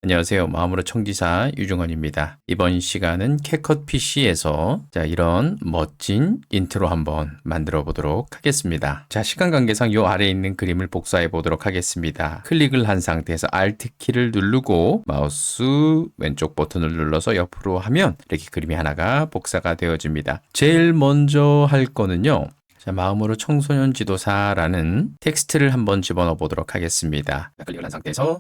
안녕하세요. 마음으로 청지사 유중원입니다. 이번 시간은 캣컷 PC에서 이런 멋진 인트로 한번 만들어 보도록 하겠습니다. 시간 관계상 요 아래에 있는 그림을 복사해 보도록 하겠습니다. 클릭을 한 상태에서 Alt 키를 누르고 마우스 왼쪽 버튼을 눌러서 옆으로 하면 이렇게 그림이 하나가 복사가 되어집니다. 제일 먼저 할 거는요. 마음으로 청소년 지도사라는 텍스트를 한번 집어넣어 보도록 하겠습니다. 클릭을 한 상태에서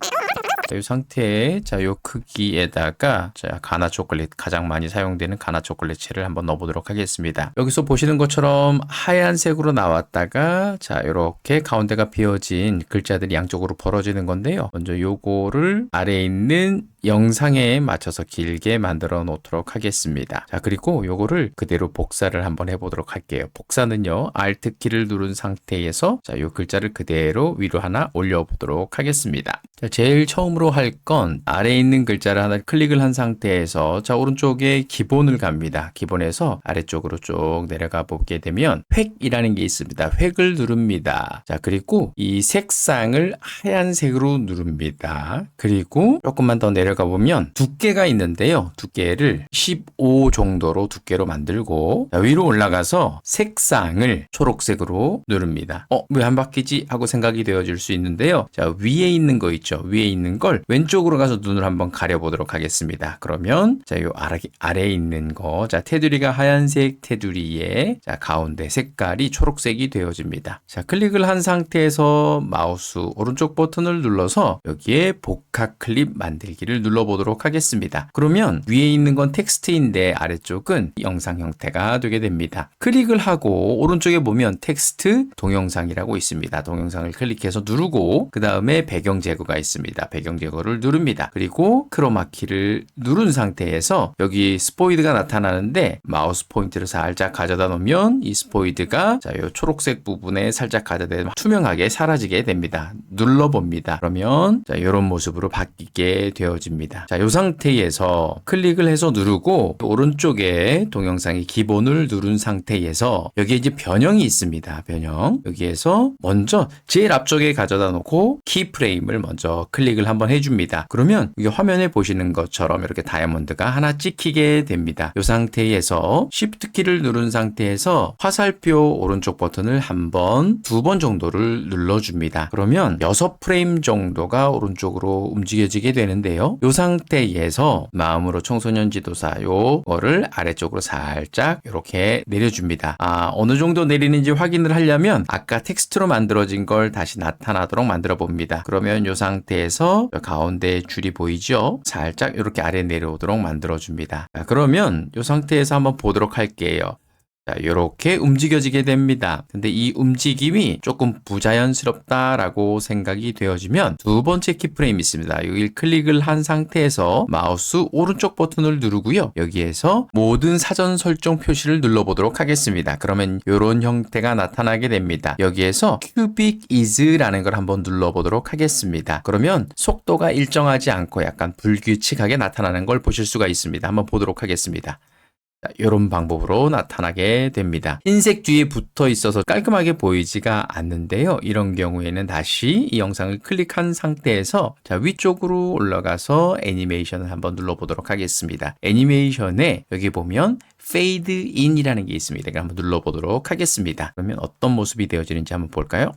이 상태에 요 크기에다가 가나 초콜릿, 가장 많이 사용되는 가나 초콜릿을 한번 넣어보도록 하겠습니다. 여기서 보시는 것처럼 하얀색으로 나왔다가 이렇게 가운데가 비어진 글자들이 양쪽으로 벌어지는 건데요. 먼저 요거를 아래에 있는 영상에 맞춰서 길게 만들어 놓도록 하겠습니다. 그리고 요거를 그대로 복사를 한번 해보도록 할게요. 복사는요, Alt 키를 누른 상태에서 요 글자를 그대로 위로 하나 올려보도록 하겠습니다. 제일 처음으로 할 건 아래에 있는 글자를 하나 클릭을 한 상태에서 오른쪽에 기본을 갑니다. 기본에서 아래쪽으로 쭉 내려가 보게 되면 획이라는 게 있습니다. 획을 누릅니다. 그리고 이 색상을 하얀색으로 누릅니다. 그리고 조금만 더 내려가 보면 두께가 있는데요. 두께를 15 정도로 두께로 만들고 위로 올라가서 색상을 초록색으로 누릅니다. 왜 안 바뀌지? 하고 생각이 되어질 수 있는데요. 위에 있는 거 있죠. 위에 있는 걸 왼쪽으로 가서 눈을 한번 가려보도록 하겠습니다. 그러면 요 아래에 있는 거 테두리가 하얀색 테두리에 가운데 색깔이 초록색이 되어집니다. 클릭을 한 상태에서 마우스 오른쪽 버튼을 눌러서 여기에 복합 클립 만들기를 눌러보도록 하겠습니다. 그러면 위에 있는 건 텍스트인데 아래쪽은 영상 형태가 되게 됩니다. 클릭을 하고 오른쪽에 보면 텍스트 동영상이라고 있습니다. 동영상을 클릭해서 누르고 그 다음에 배경 제거가 있습니다. 배경 제거를 누릅니다. 그리고 크로마키를 누른 상태에서 여기 스포이드가 나타나는데 마우스 포인트를 살짝 가져다 놓으면 이 스포이드가 이 초록색 부분에 살짝 가져다 대면 투명하게 사라지게 됩니다. 눌러봅니다. 그러면 이런 모습으로 바뀌게 되어집니다. 이 상태에서 클릭을 해서 누르고 오른쪽에 동영상의 기본을 누른 상태에서 여기에 이제 변형이 있습니다. 변형. 여기에서 먼저 제일 앞쪽에 가져다 놓고 키프레임을 먼저 클릭을 한번 해줍니다. 그러면 여기 화면에 보시는 것처럼 이렇게 다이아몬드가 하나 찍히게 됩니다. 이 상태에서 Shift 키를 누른 상태에서 화살표 오른쪽 버튼을 두 번 정도를 눌러줍니다. 그러면 6프레임 정도가 오른쪽으로 움직여지게 되는데요. 이 상태에서 마음으로 청소년 지도사 요거를 아래쪽으로 살짝 이렇게 내려줍니다. 어느 정도 내리는지 확인을 하려면 아까 텍스트로 만들어진 걸 다시 나타나도록 만들어 봅니다. 그러면 이 상태에서 가운데 줄이 보이죠? 살짝 이렇게 아래 내려오도록 만들어 줍니다. 그러면 이 상태에서 한번 보도록 할게요. 이렇게 움직여지게 됩니다. 근데 이 움직임이 조금 부자연스럽다라고 생각이 되어지면 두 번째 키프레임이 있습니다. 여기 클릭을 한 상태에서 마우스 오른쪽 버튼을 누르고요. 여기에서 모든 사전 설정 표시를 눌러보도록 하겠습니다. 그러면 이런 형태가 나타나게 됩니다. 여기에서 cubic is라는 걸 한번 눌러보도록 하겠습니다. 그러면 속도가 일정하지 않고 약간 불규칙하게 나타나는 걸 보실 수가 있습니다. 한번 보도록 하겠습니다. 이런 방법으로 나타나게 됩니다. 흰색 뒤에 붙어 있어서 깔끔하게 보이지가 않는데요. 이런 경우에는 다시 이 영상을 클릭한 상태에서 위쪽으로 올라가서 애니메이션을 한번 눌러보도록 하겠습니다. 애니메이션에 여기 보면 Fade In이라는 게 있습니다. 한번 눌러보도록 하겠습니다. 그러면 어떤 모습이 되어지는지 한번 볼까요?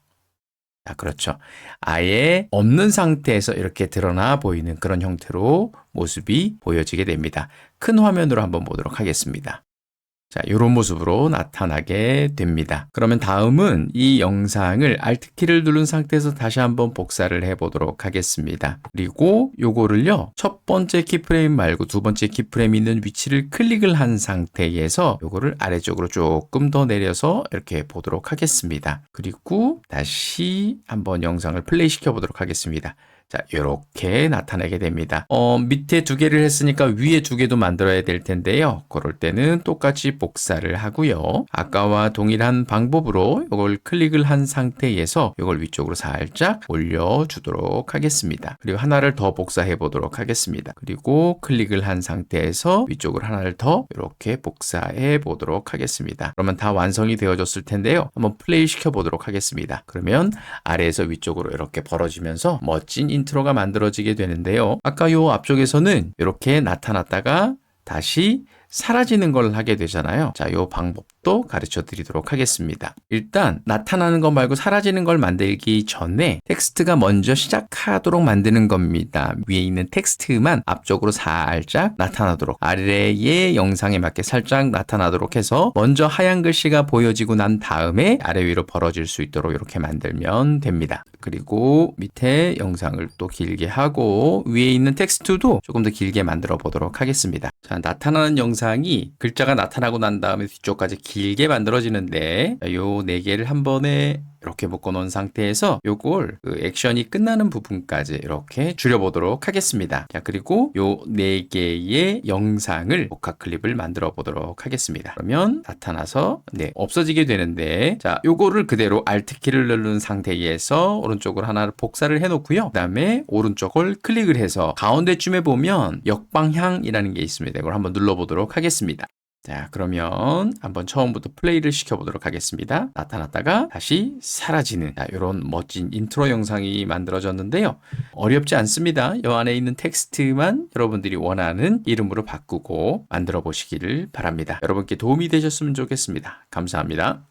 그렇죠. 아예 없는 상태에서 이렇게 드러나 보이는 그런 형태로 모습이 보여지게 됩니다. 큰 화면으로 한번 보도록 하겠습니다. 이런 모습으로 나타나게 됩니다. 그러면 다음은 이 영상을 Alt 키를 누른 상태에서 다시 한번 복사를 해 보도록 하겠습니다. 그리고 요거를요, 첫 번째 키프레임 말고 두 번째 키프레임 있는 위치를 클릭을 한 상태에서 요거를 아래쪽으로 조금 더 내려서 이렇게 보도록 하겠습니다. 그리고 다시 한번 영상을 플레이 시켜 보도록 하겠습니다. 이렇게 나타나게 됩니다. 밑에 두 개를 했으니까 위에 두 개도 만들어야 될 텐데요. 그럴 때는 똑같이 복사를 하고요. 아까와 동일한 방법으로 이걸 클릭을 한 상태에서 이걸 위쪽으로 살짝 올려주도록 하겠습니다. 그리고 하나를 더 복사해 보도록 하겠습니다. 그리고 클릭을 한 상태에서 위쪽으로 하나를 더 이렇게 복사해 보도록 하겠습니다. 그러면 다 완성이 되어졌을 텐데요. 한번 플레이 시켜 보도록 하겠습니다. 그러면 아래에서 위쪽으로 이렇게 벌어지면서 멋진 인트로가 만들어지게 되는데요. 아까 요 앞쪽에서는 이렇게 나타났다가 다시 사라지는 걸 하게 되잖아요. 자, 요 방법도 가르쳐 드리도록 하겠습니다. 일단 나타나는 것 말고 사라지는 걸 만들기 전에 텍스트가 먼저 시작하도록 만드는 겁니다. 위에 있는 텍스트만 앞쪽으로 살짝 나타나도록, 아래의 영상에 맞게 살짝 나타나도록 해서 먼저 하얀 글씨가 보여지고 난 다음에 아래 위로 벌어질 수 있도록 이렇게 만들면 됩니다. 그리고 밑에 영상을 또 길게 하고 위에 있는 텍스트도 조금 더 길게 만들어 보도록 하겠습니다. 자, 나타나는 영상이 글자가 나타나고 난 다음에 뒤쪽까지 길게 만들어지는데 요 네 개를 한 번에 이렇게 묶어 놓은 상태에서 요걸 그 액션이 끝나는 부분까지 이렇게 줄여보도록 하겠습니다. 자, 그리고 요 네 개의 영상을 복합 클립을 만들어 보도록 하겠습니다. 그러면 나타나서 없어지게 되는데, 자, 요거를 그대로 Alt 키를 누른 상태에서 오른쪽으로 하나를 복사를 해 놓고요. 그 다음에 오른쪽을 클릭을 해서 가운데쯤에 보면 역방향이라는 게 있습니다. 이걸 한번 눌러 보도록 하겠습니다. 자, 그러면 한번 처음부터 플레이를 시켜보도록 하겠습니다. 나타났다가 다시 사라지는 이런 멋진 인트로 영상이 만들어졌는데요. 어렵지 않습니다. 이 안에 있는 텍스트만 여러분들이 원하는 이름으로 바꾸고 만들어 보시기를 바랍니다. 여러분께 도움이 되셨으면 좋겠습니다. 감사합니다.